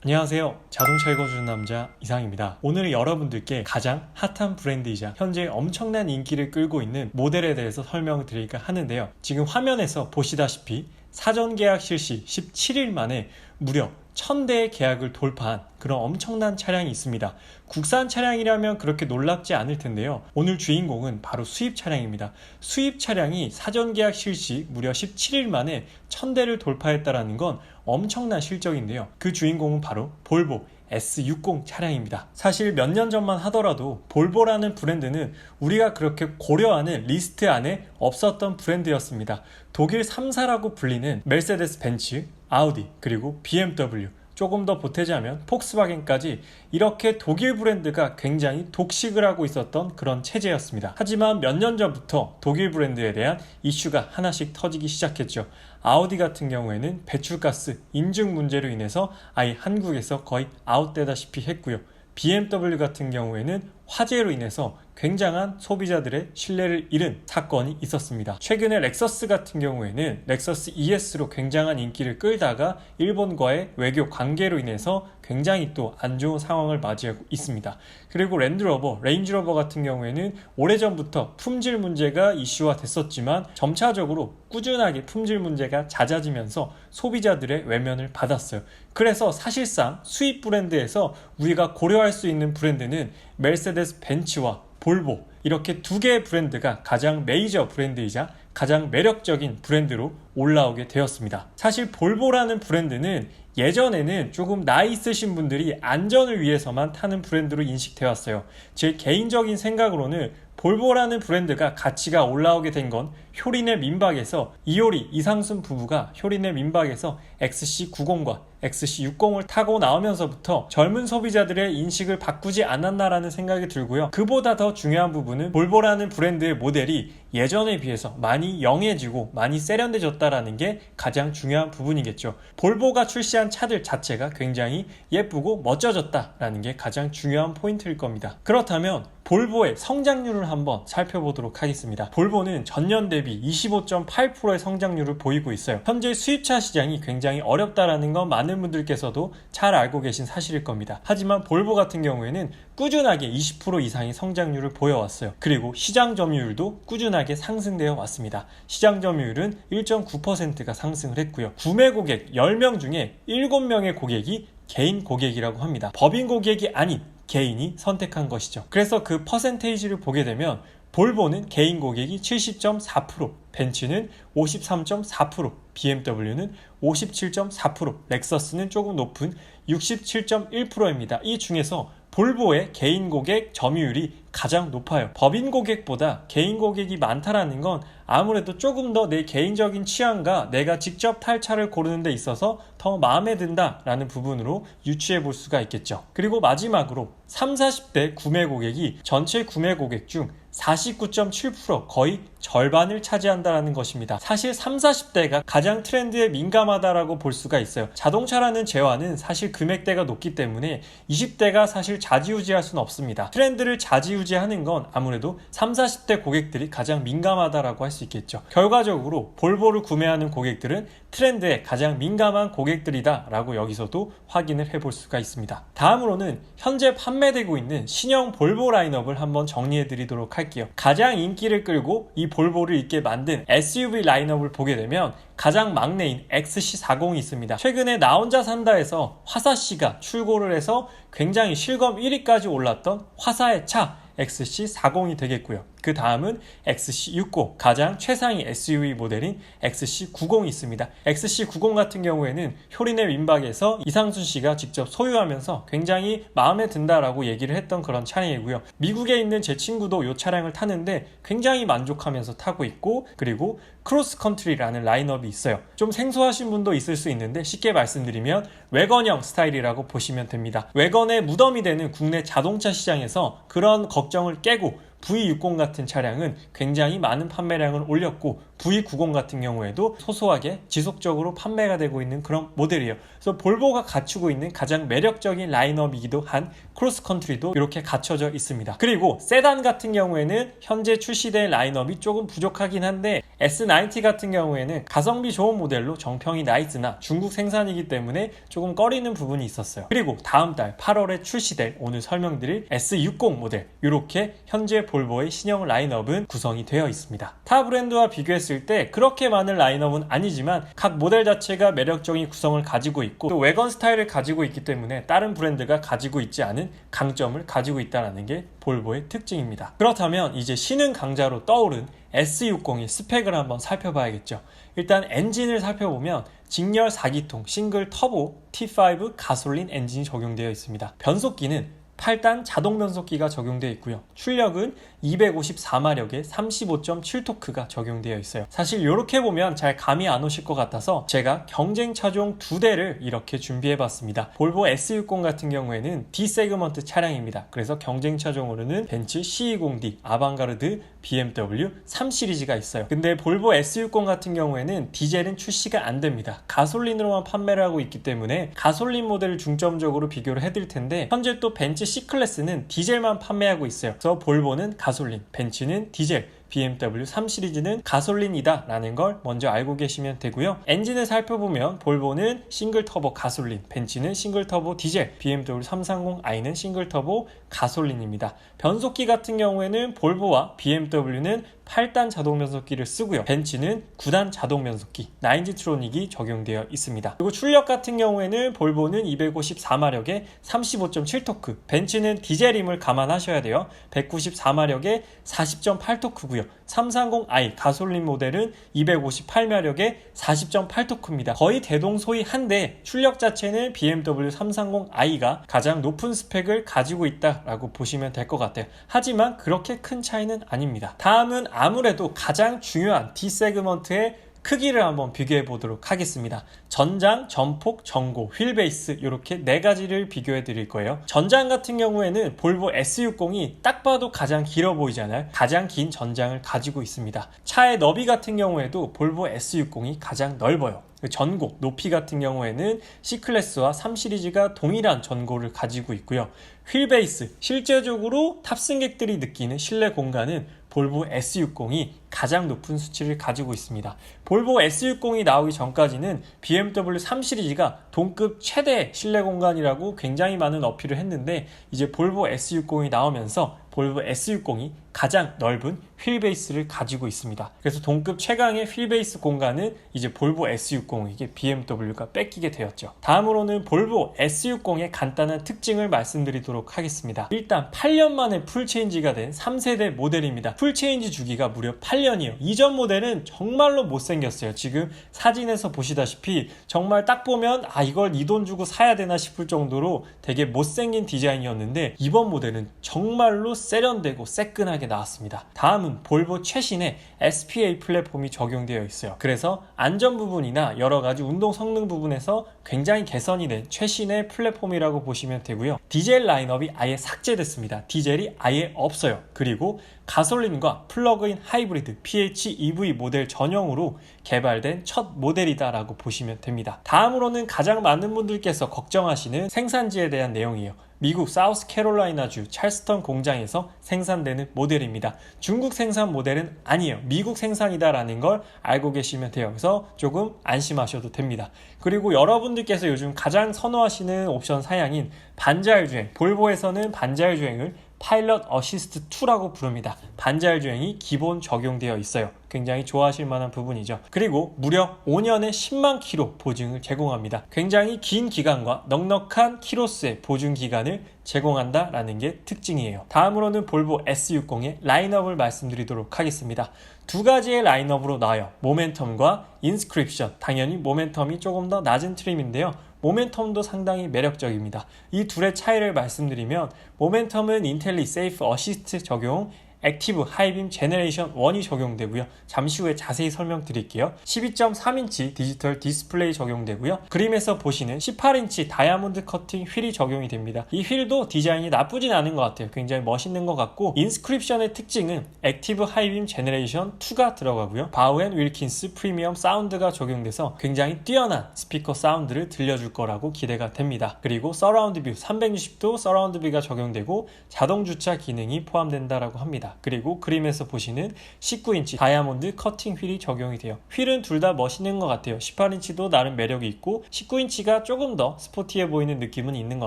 안녕하세요. 자동차 읽어주는 남자 이상입니다. 오늘은 여러분들께 가장 핫한 브랜드이자 현재 엄청난 인기를 끌고 있는 모델에 대해서 설명을 드릴까 하는데요. 지금 화면에서 보시다시피 사전 계약 실시 17일 만에 무려 1000대의 계약을 돌파한 그런 엄청난 차량이 있습니다. 국산 차량이라면 그렇게 놀랍지 않을 텐데요. 오늘 주인공은 바로 수입 차량입니다. 수입 차량이 사전 계약 실시 무려 17일 만에 1000대를 돌파했다는 건 엄청난 실적인데요. 그 주인공은 바로 볼보 S60 차량입니다. 사실 몇 년 전만 하더라도 볼보라는 브랜드는 우리가 그렇게 고려하는 리스트 안에 없었던 브랜드였습니다. 독일 3사라고 불리는 메르세데스 벤츠, 아우디, 그리고 BMW, 조금 더 보태자면 폭스바겐까지 이렇게 독일 브랜드가 굉장히 독식을 하고 있었던 그런 체제였습니다. 하지만 몇 년 전부터 독일 브랜드에 대한 이슈가 하나씩 터지기 시작했죠. 아우디 같은 경우에는 배출가스 인증 문제로 인해서 아예 한국에서 거의 아웃되다시피 했고요. BMW 같은 경우에는 화재로 인해서 굉장한 소비자들의 신뢰를 잃은 사건이 있었습니다. 최근에 렉서스 같은 경우에는 렉서스 ES로 굉장한 인기를 끌다가 일본과의 외교 관계로 인해서 굉장히 또 안 좋은 상황을 맞이하고 있습니다. 그리고 랜드로버, 레인지로버 같은 경우에는 오래전부터 품질 문제가 이슈화 됐었지만 점차적으로 꾸준하게 품질 문제가 잦아지면서 소비자들의 외면을 받았어요. 그래서 사실상 수입 브랜드에서 우리가 고려할 수 있는 브랜드는 메르세데스 벤츠와 볼보, 이렇게 두 개의 브랜드가 가장 메이저 브랜드이자 가장 매력적인 브랜드로 올라오게 되었습니다. 사실 볼보라는 브랜드는 예전에는 조금 나이 있으신 분들이 안전을 위해서만 타는 브랜드로 인식되어 왔어요. 제 개인적인 생각으로는 볼보라는 브랜드가 가치가 올라오게 된 건 효린의 민박에서 이효리, 이상순 부부가 효린의 민박에서 XC90과 XC60을 타고 나오면서부터 젊은 소비자들의 인식을 바꾸지 않았나라는 생각이 들고요. 그보다 더 중요한 부분은 볼보라는 브랜드의 모델이 예전에 비해서 많이 영해지고 많이 세련돼졌다라는 게 가장 중요한 부분이겠죠. 볼보가 출시한 차들 자체가 굉장히 예쁘고 멋져졌다라는 게 가장 중요한 포인트일 겁니다. 그렇다면 볼보의 성장률을 한번 살펴보도록 하겠습니다. 볼보는 전년 대비 25.8%의 성장률을 보이고 있어요. 현재 수입차 시장이 굉장히 어렵다라는 건 많은 분들께서도 잘 알고 계신 사실일 겁니다. 하지만 볼보 같은 경우에는 꾸준하게 20% 이상의 성장률을 보여왔어요. 그리고 시장 점유율도 꾸준하게 상승되어 왔습니다. 시장 점유율은 1.9%가 상승을 했고요. 구매 고객 10명 중에 7명의 고객이 개인 고객이라고 합니다. 법인 고객이 아닌 개인이 선택한 것이죠. 그래서 그 퍼센테이지를 보게 되면 볼보는 개인 고객이 70.4%, 벤츠는 53.4%, BMW는 57.4%, 렉서스는 조금 높은 67.1%입니다. 이 중에서 볼보의 개인 고객 점유율이 가장 높아요. 법인 고객보다 개인 고객이 많다라는 건 아무래도 조금 더 내 개인적인 취향과 내가 직접 탈 차를 고르는 데 있어서 더 마음에 든다라는 부분으로 유추해 볼 수가 있겠죠. 그리고 마지막으로 30, 40대 구매 고객이 전체 구매 고객 중 49.7%, 거의 절반을 차지한다는 것입니다. 사실 30, 40대가 가장 트렌드에 민감하다라고 볼 수가 있어요. 자동차라는 재화는 사실 금액대가 높기 때문에 20대가 사실 좌지우지할 수는 없습니다. 트렌드를 좌지우지하는 건 아무래도 30, 40대 고객들이 가장 민감하다라고 할 수 있겠죠. 결과적으로 볼보를 구매하는 고객들은 트렌드에 가장 민감한 고객들이다 라고 여기서도 확인을 해볼 수가 있습니다. 다음으로는 현재 판매되고 있는 신형 볼보 라인업을 한번 정리해 드리도록 할게요. 가장 인기를 끌고 이 볼보를 있게 만든 SUV 라인업을 보게 되면 가장 막내인 XC40이 있습니다. 최근에 나 혼자 산다에서 화사씨가 출고를 해서 굉장히 실검 1위까지 올랐던 화사의 차 XC40이 되겠고요. 그 다음은 XC60, 가장 최상위 SUV 모델인 XC90이 있습니다. XC90 같은 경우에는 효린의 민박에서 이상순 씨가 직접 소유하면서 굉장히 마음에 든다라고 얘기를 했던 그런 차량이고요. 미국에 있는 제 친구도 이 차량을 타는데 굉장히 만족하면서 타고 있고, 그리고 크로스컨트리라는 라인업이 있어요. 좀 생소하신 분도 있을 수 있는데 쉽게 말씀드리면 외건형 스타일이라고 보시면 됩니다. 외건의 무덤이 되는 국내 자동차 시장에서 그런 걱정을 깨고 V60 같은 차량은 굉장히 많은 판매량을 올렸고 V90 같은 경우에도 소소하게 지속적으로 판매가 되고 있는 그런 모델이에요. 그래서 볼보가 갖추고 있는 가장 매력적인 라인업이기도 한 크로스컨트리도 이렇게 갖춰져 있습니다. 그리고 세단 같은 경우에는 현재 출시된 라인업이 조금 부족하긴 한데 S90 같은 경우에는 가성비 좋은 모델로 정평이 나 있으나 중국 생산이기 때문에 조금 꺼리는 부분이 있었어요. 그리고 다음 달 8월에 출시될 오늘 설명드릴 S60 모델, 이렇게 현재 볼보의 신형 라인업은 구성이 되어 있습니다. 타 브랜드와 비교했을 때 그렇게 많은 라인업은 아니지만 각 모델 자체가 매력적인 구성을 가지고 있고 또 외관 스타일을 가지고 있기 때문에 다른 브랜드가 가지고 있지 않은 강점을 가지고 있다는 게 볼보의 특징입니다. 그렇다면 이제 신흥 강자로 떠오른 S60의 스펙을 한번 살펴봐야겠죠. 일단 엔진을 살펴보면 직렬 4기통 싱글 터보 T5 가솔린 엔진이 적용되어 있습니다. 변속기는 8단 자동 변속기가 적용되어 있고요. 출력은 254마력에 35.7토크가 적용되어 있어요. 사실 이렇게 보면 잘 감이 안 오실 것 같아서 제가 경쟁 차종 2대를 이렇게 준비해 봤습니다. 볼보 S60 같은 경우에는 D 세그먼트 차량입니다. 그래서 경쟁 차종으로는 벤츠 C20D, 아방가르드, BMW 3시리즈가 있어요. 근데 볼보 S60 같은 경우에는 디젤은 출시가 안 됩니다. 가솔린으로만 판매를 하고 있기 때문에 가솔린 모델을 중점적으로 비교를 해드릴 텐데 현재 또 벤츠 C클래스는 디젤만 판매하고 있어요. 그래서 볼보는 가솔린, 벤츠는 디젤, BMW 3시리즈는 가솔린이다 라는 걸 먼저 알고 계시면 되고요. 엔진을 살펴보면 볼보는 싱글 터보 가솔린, 벤츠는 싱글 터보 디젤, BMW 330i는 싱글 터보 가솔린입니다. 변속기 같은 경우에는 볼보와 BMW는 8단 자동 변속기를 쓰고요. 벤츠는 9단 자동 변속기, 나인지트로닉이 적용되어 있습니다. 그리고 출력 같은 경우에는 볼보는 254마력에 35.7토크, 벤츠는 디젤임을 감안하셔야 돼요. 194마력에 40.8토크고요. 330i 가솔린 모델은 258마력에 40.8토크입니다. 거의 대동소이한데 출력 자체는 BMW 330i가 가장 높은 스펙을 가지고 있다라고 보시면 될 것 같아요. 하지만 그렇게 큰 차이는 아닙니다. 다음은 아무래도 가장 중요한 D 세그먼트의 크기를 한번 비교해 보도록 하겠습니다. 전장, 전폭, 전고, 휠베이스 이렇게 4가지를 비교해 드릴 거예요. 전장 같은 경우에는 볼보 S60이 딱 봐도 가장 길어 보이잖아요. 가장 긴 전장을 가지고 있습니다. 차의 너비 같은 경우에도 볼보 S60이 가장 넓어요. 전고, 높이 같은 경우에는 C클래스와 3시리즈가 동일한 전고를 가지고 있고요. 휠베이스, 실제적으로 탑승객들이 느끼는 실내 공간은 볼보 S60이 가장 높은 수치를 가지고 있습니다. 볼보 S60이 나오기 전까지는 BMW 3시리즈가 동급 최대 실내 공간이라고 굉장히 많은 어필을 했는데 이제 볼보 S60이 나오면서 볼보 S60이 가장 넓은 휠베이스를 가지고 있습니다. 그래서 동급 최강의 휠베이스 공간은 이제 볼보 S60에게 BMW가 뺏기게 되었죠. 다음으로는 볼보 S60의 간단한 특징을 말씀드리도록 하겠습니다. 일단 8년 만에 풀체인지가 된 3세대 모델입니다. 풀체인지 주기가 무려 8년이에요. 이전 모델은 정말로 못생겼어요. 지금 사진에서 보시다시피 정말 딱 보면 이걸 이 돈 주고 사야 되나 싶을 정도로 되게 못생긴 디자인이었는데 이번 모델은 정말로 세련되고 새끈하게 나왔습니다. 다음은 볼보 최신의 SPA 플랫폼이 적용되어 있어요. 그래서 안전 부분이나 여러 가지 운동 성능 부분에서 굉장히 개선이 된 최신의 플랫폼이라고 보시면 되고요. 디젤 라인업이 아예 삭제됐습니다. 디젤이 아예 없어요. 그리고 가솔린과 플러그인 하이브리드 PHEV 모델 전용으로 개발된 첫 모델이다라고 보시면 됩니다. 다음으로는 가장 많은 분들께서 걱정하시는 생산지에 대한 내용이에요. 미국 사우스캐롤라이나주 찰스턴 공장에서 생산되는 모델입니다. 중국 생산 모델은 아니에요. 미국 생산이다라는 걸 알고 계시면 돼요. 그래서 조금 안심하셔도 됩니다. 그리고 여러분들께서 요즘 가장 선호하시는 옵션 사양인 반자율 주행, 볼보에서는 반자율 주행을 파일럿 어시스트 2라고 부릅니다. 반자율 주행이 기본 적용되어 있어요. 굉장히 좋아하실 만한 부분이죠. 그리고 무려 5년에 10만 킬로 보증을 제공합니다. 굉장히 긴 기간과 넉넉한 키로수의 보증 기간을 제공한다라는 게 특징이에요. 다음으로는 볼보 S60의 라인업을 말씀드리도록 하겠습니다. 두 가지의 라인업으로 나와요. 모멘텀과 인스크립션. 당연히 모멘텀이 조금 더 낮은 트림인데요. 모멘텀도 상당히 매력적입니다. 이 둘의 차이를 말씀드리면 모멘텀은 인텔리 세이프 어시스트 적용, 액티브 하이빔 제너레이션 1이 적용되고요. 잠시 후에 자세히 설명드릴게요. 12.3인치 디지털 디스플레이 적용되고요. 그림에서 보시는 18인치 다이아몬드 커팅 휠이 적용이 됩니다. 이 휠도 디자인이 나쁘진 않은 것 같아요. 굉장히 멋있는 것 같고, 인스크립션의 특징은 액티브 하이빔 제너레이션 2가 들어가고요. 바우 앤 윌킨스 프리미엄 사운드가 적용돼서 굉장히 뛰어난 스피커 사운드를 들려줄 거라고 기대가 됩니다. 그리고 서라운드 뷰 360도 서라운드 뷰가 적용되고 자동 주차 기능이 포함된다라고 합니다. 그리고 그림에서 보시는 19인치 다이아몬드 커팅 휠이 적용이 돼요. 휠은 둘 다 멋있는 것 같아요. 18인치도 나름 매력이 있고 19인치가 조금 더 스포티해 보이는 느낌은 있는 것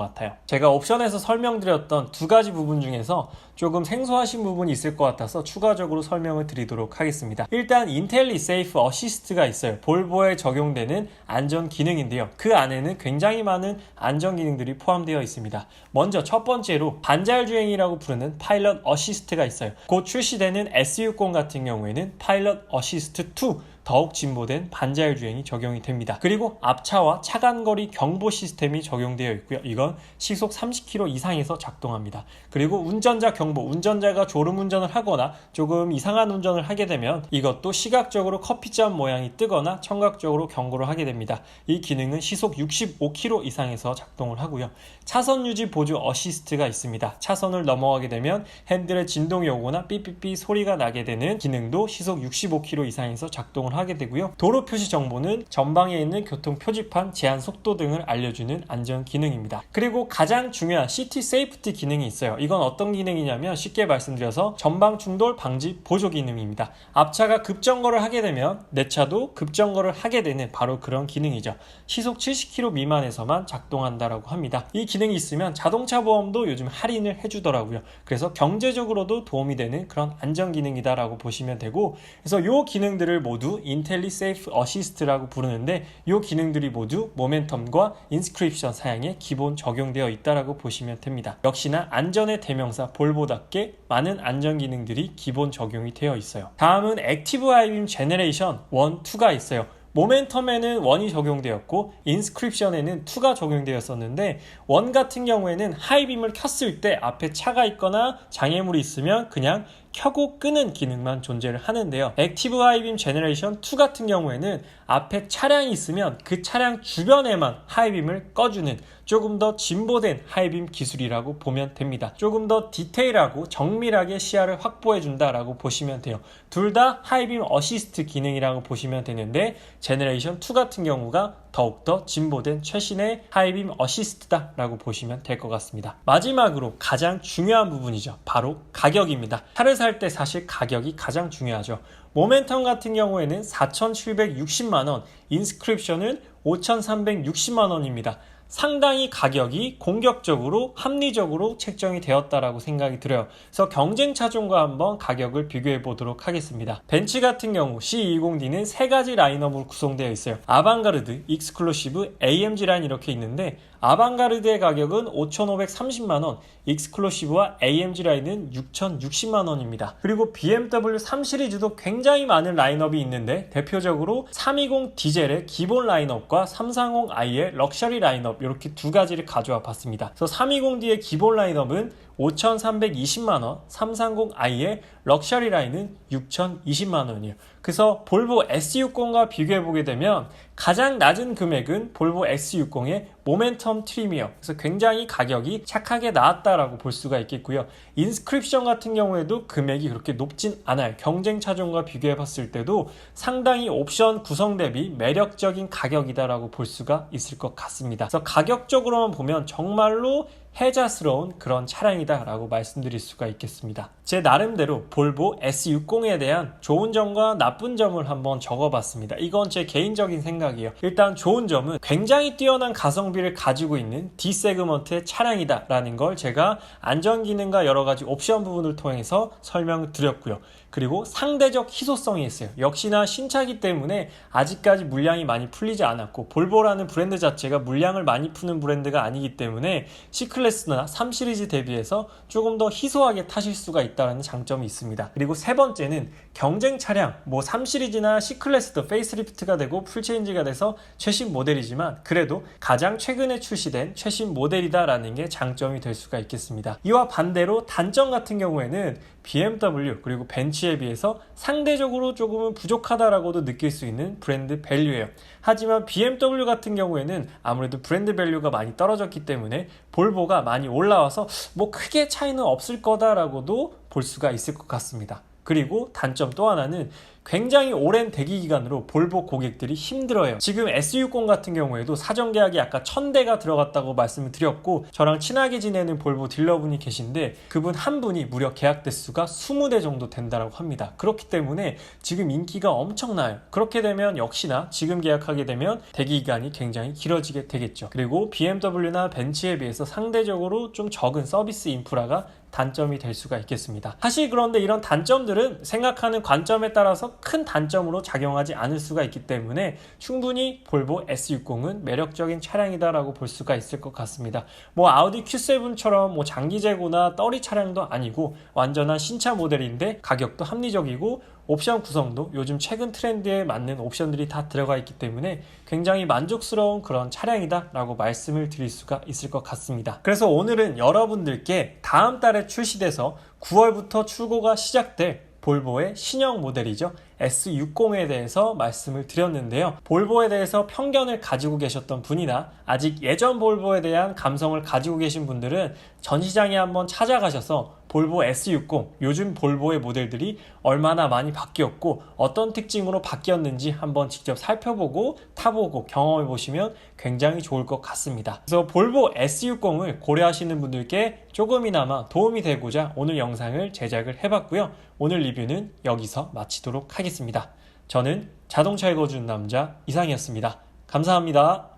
같아요. 제가 옵션에서 설명드렸던 두 가지 부분 중에서 조금 생소하신 부분이 있을 것 같아서 추가적으로 설명을 드리도록 하겠습니다. 일단 인텔리 세이프 어시스트가 있어요. 볼보에 적용되는 안전 기능인데요. 그 안에는 굉장히 많은 안전 기능들이 포함되어 있습니다. 먼저 첫 번째로 반자율 주행이라고 부르는 파일럿 어시스트가 있어요. 곧 출시되는 S60 같은 경우에는 파일럿 어시스트 2 더욱 진보된 반자율 주행이 적용이 됩니다. 그리고 앞차와 차간거리 경보 시스템이 적용되어 있고요. 이건 시속 30km 이상에서 작동합니다. 그리고 운전자 경보, 운전자가 졸음 운전을 하거나 조금 이상한 운전을 하게 되면 이것도 시각적으로 커피잔 모양이 뜨거나 청각적으로 경고를 하게 됩니다. 이 기능은 시속 65km 이상에서 작동을 하고요. 차선 유지 보조 어시스트가 있습니다. 차선을 넘어가게 되면 핸들에 진동이 오거나 삐삐삐 소리가 나게 되는 기능도 시속 65km 이상에서 작동을 하게 되고요. 도로 표시 정보는 전방에 있는 교통 표지판, 제한 속도 등을 알려주는 안전 기능입니다. 그리고 가장 중요한 시티 세이프티 기능이 있어요. 이건 어떤 기능이냐면 쉽게 말씀드려서 전방 충돌 방지 보조 기능입니다. 앞차가 급정거를 하게 되면 내 차도 급정거를 하게 되는 바로 그런 기능이죠. 시속 70km 미만에서만 작동한다라고 합니다. 이 기능이 있으면 자동차 보험도 요즘 할인을 해주더라고요. 그래서 경제적으로도 도움이 되는 그런 안전 기능이다라고 보시면 되고, 그래서 이 기능들을 모두 인텔리 세이프 어시스트라고 부르는데 이 기능들이 모두 모멘텀과 인스크립션 사양에 기본 적용되어 있다라고 보시면 됩니다. 역시나 안전의 대명사 볼보답게 많은 안전 기능들이 기본 적용이 되어 있어요. 다음은 액티브 하이빔 제너레이션 1, 2가 있어요. 모멘텀에는 1이 적용되었고 인스크립션에는 2가 적용되었었는데 1 같은 경우에는 하이빔을 켰을 때 앞에 차가 있거나 장애물이 있으면 그냥 켜고 끄는 기능만 존재를 하는데요. 액티브 하이빔 제너레이션 2 같은 경우에는 앞에 차량이 있으면 그 차량 주변에만 하이빔을 꺼주는 조금 더 진보된 하이빔 기술이라고 보면 됩니다. 조금 더 디테일하고 정밀하게 시야를 확보해 준다라고 보시면 돼요. 둘 다 하이빔 어시스트 기능이라고 보시면 되는데 제너레이션 2 같은 경우가 더욱더 진보된 최신의 하이빔 어시스트다라고 보시면 될 것 같습니다. 마지막으로 가장 중요한 부분이죠. 바로 가격입니다. 차를 살 때 사실 가격이 가장 중요하죠. 모멘텀 같은 경우에는 4,760만원, 인스크립션은 5,360만원입니다. 상당히 가격이 공격적으로 합리적으로 책정이 되었다라고 생각이 들어요. 그래서 경쟁 차종과 한번 가격을 비교해 보도록 하겠습니다. 벤츠 같은 경우 C20D는 세 가지 라인업으로 구성되어 있어요. 아방가르드, 익스클루시브, AMG 라인 이렇게 있는데 아방가르드의 가격은 5,530만원, 익스클루시브와 AMG 라인은 6,060만원입니다. 그리고 BMW 3 시리즈도 굉장히 많은 라인업이 있는데 대표적으로 320 디젤의 기본 라인업과 330i의 럭셔리 라인업 이렇게 두 가지를 가져와 봤습니다. 그래서 320D의 기본 라인업은 5,320만원, 330i의 럭셔리 라인은 6,020만원이에요. 그래서 볼보 S60과 비교해보게 되면 가장 낮은 금액은 볼보 S60의 모멘텀 트림이에요. 그래서 굉장히 가격이 착하게 나왔다라고 볼 수가 있겠고요. 인스크립션 같은 경우에도 금액이 그렇게 높진 않아요. 경쟁 차종과 비교해봤을 때도 상당히 옵션 구성 대비 매력적인 가격이다라고 볼 수가 있을 것 같습니다. 그래서 가격적으로만 보면 정말로 혜자스러운 그런 차량이다 라고 말씀드릴 수가 있겠습니다. 제 나름대로 볼보 S60에 대한 좋은 점과 나쁜 점을 한번 적어봤습니다. 이건 제 개인적인 생각이에요. 일단 좋은 점은 굉장히 뛰어난 가성비를 가지고 있는 D세그먼트의 차량이다 라는 걸 제가 안전기능과 여러가지 옵션 부분을 통해서 설명을 드렸고요. 그리고 상대적 희소성이 있어요. 역시나 신차기 때문에 아직까지 물량이 많이 풀리지 않았고 볼보라는 브랜드 자체가 물량을 많이 푸는 브랜드가 아니기 때문에 C클래스 C클래스나 3 시리즈 대비해서 조금 더 희소하게 타실 수가 있다는 장점이 있습니다. 그리고 세 번째는 경쟁 차량, 3 시리즈나 C클래스도 페이스리프트가 되고 풀체인지가 돼서 최신 모델이지만 그래도 가장 최근에 출시된 최신 모델이다라는 게 장점이 될 수가 있겠습니다. 이와 반대로 단점 같은 경우에는 BMW 그리고 벤츠에 비해서 상대적으로 조금은 부족하다라고도 느낄 수 있는 브랜드 밸류예요. 하지만 BMW 같은 경우에는 아무래도 브랜드 밸류가 많이 떨어졌기 때문에 볼보가 많이 올라와서 크게 차이는 없을 거다라고도 볼 수가 있을 것 같습니다. 그리고 단점 또 하나는 굉장히 오랜 대기 기간으로 볼보 고객들이 힘들어요. 지금 S60 같은 경우에도 사전 계약이 아까 1000대가 들어갔다고 말씀을 드렸고 저랑 친하게 지내는 볼보 딜러분이 계신데 그분 한 분이 무려 계약 대수가 20대 정도 된다고 합니다. 그렇기 때문에 지금 인기가 엄청나요. 그렇게 되면 역시나 지금 계약하게 되면 대기 기간이 굉장히 길어지게 되겠죠. 그리고 BMW나 벤츠에 비해서 상대적으로 좀 적은 서비스 인프라가 단점이 될 수가 있겠습니다. 사실 그런데 이런 단점들은 생각하는 관점에 따라서 큰 단점으로 작용하지 않을 수가 있기 때문에 충분히 볼보 S60은 매력적인 차량이다라고 볼 수가 있을 것 같습니다. 아우디 Q7처럼 장기 재고나 떨이 차량도 아니고 완전한 신차 모델인데 가격도 합리적이고 옵션 구성도 요즘 최근 트렌드에 맞는 옵션들이 다 들어가 있기 때문에 굉장히 만족스러운 그런 차량이다 라고 말씀을 드릴 수가 있을 것 같습니다. 그래서 오늘은 여러분들께 다음 달에 출시돼서 9월부터 출고가 시작될 볼보의 신형 모델이죠. S60에 대해서 말씀을 드렸는데요. 볼보에 대해서 편견을 가지고 계셨던 분이나 아직 예전 볼보에 대한 감성을 가지고 계신 분들은 전시장에 한번 찾아가셔서 볼보 S60, 요즘 볼보의 모델들이 얼마나 많이 바뀌었고 어떤 특징으로 바뀌었는지 한번 직접 살펴보고 타보고 경험해 보시면 굉장히 좋을 것 같습니다. 그래서 볼보 S60을 고려하시는 분들께 조금이나마 도움이 되고자 오늘 영상을 제작을 해봤고요. 오늘 리뷰는 여기서 마치도록 하겠습니다. 저는 자동차 읽어주는 남자 이상이었습니다. 감사합니다.